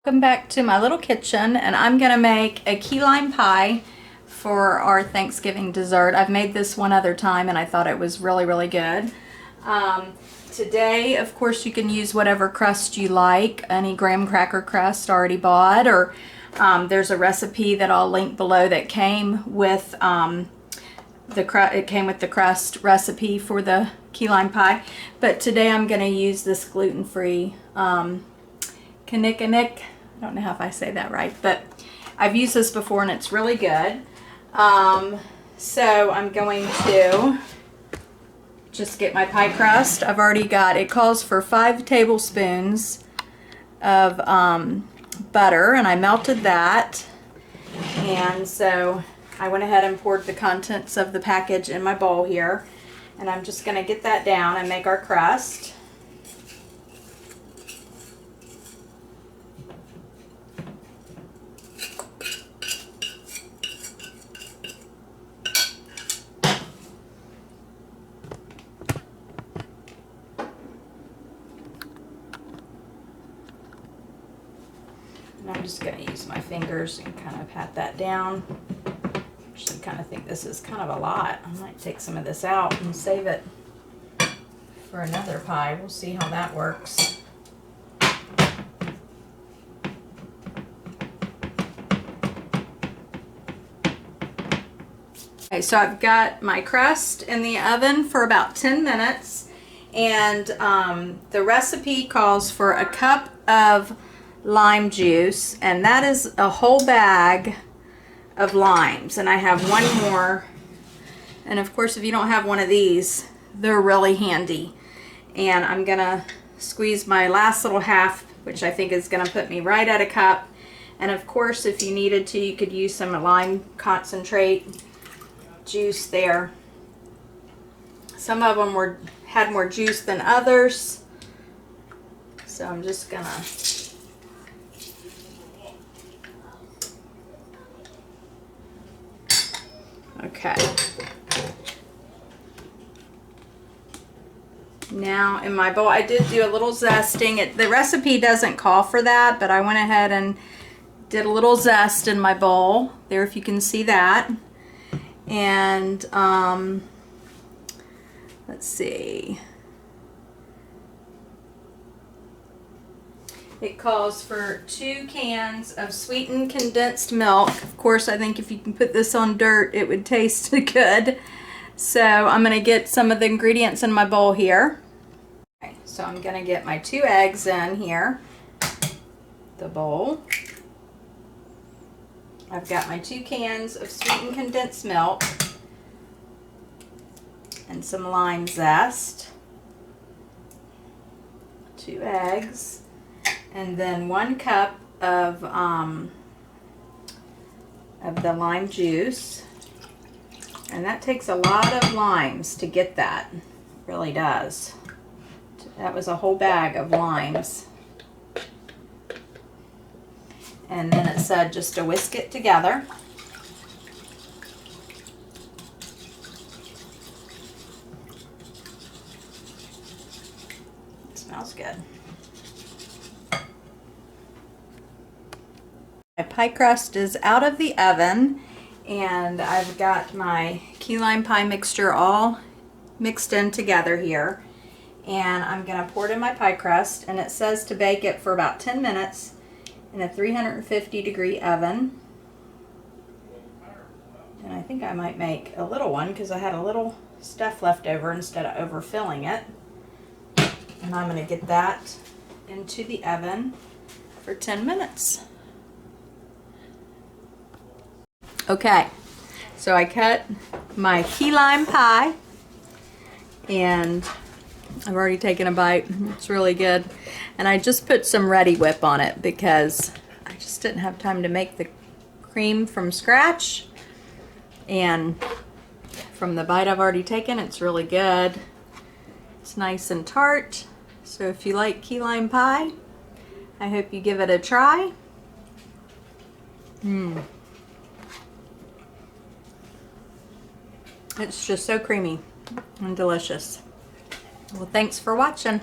Welcome back to my little kitchen, and I'm gonna make a key lime pie for our Thanksgiving dessert. I've made this one other time and I thought it was really good. Today, of course, you can use whatever crust you like, any graham cracker crust already bought, or there's a recipe that I'll link below that came with it came with the crust recipe for the key lime pie. But today I'm gonna use this gluten-free Knick. I don't know how if I say that right, but I've used this before and it's really good. So I'm going to just get my pie crust. I've already got, it calls for 5 tablespoons of butter, and I melted that. And so I went ahead and poured the contents of the package in my bowl here, and I'm just going to get that down and make our crust. And I'm just going to use my fingers and kind of pat that down. Actually, kind of think this is kind of a lot. I might take some of this out and save it for another pie. We'll see how that works. Okay, so I've got my crust in the oven for about 10 minutes, and the recipe calls for a cup of lime juice, and that is a whole bag of limes, and I have one more. And of course, if you don't have one of these, they're really handy. And I'm gonna squeeze my last little half, which I think is gonna put me right at a cup. And of course, if you needed to, you could use some lime concentrate juice there. Some of them had more juice than others, so I'm just gonna okay. Now in my bowl, I did do a little zesting. The recipe doesn't call for that, but I went ahead and did a little zest in my bowl there, if you can see that. And let's see. It calls for 2 cans of sweetened condensed milk. Of course, I think if you can put this on dirt, it would taste good. So I'm going to get some of the ingredients in my bowl here. Okay, so I'm going to get my 2 eggs in here, the bowl. I've got my 2 cans of sweetened condensed milk and some lime zest, 2 eggs, and then 1 cup of the lime juice. And that takes a lot of limes to get that. It really does. That was a whole bag of limes. And then it said just to whisk it together. It smells good. My pie crust is out of the oven, and I've got my key lime pie mixture all mixed in together here. And I'm going to pour it in my pie crust, and it says to bake it for about 10 minutes in a 350-degree oven. And I think I might make a little one because I had a little stuff left over instead of overfilling it. And I'm going to get that into the oven for 10 minutes. Okay, so I cut my key lime pie, and I've already taken a bite. It's really good. And I just put some Ready Whip on it because I just didn't have time to make the cream from scratch. And from the bite I've already taken, it's really good. It's nice and tart. So if you like key lime pie, I hope you give it a try. It's just so creamy and delicious. Well, thanks for watching.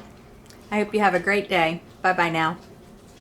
I hope you have a great day. Bye-bye now.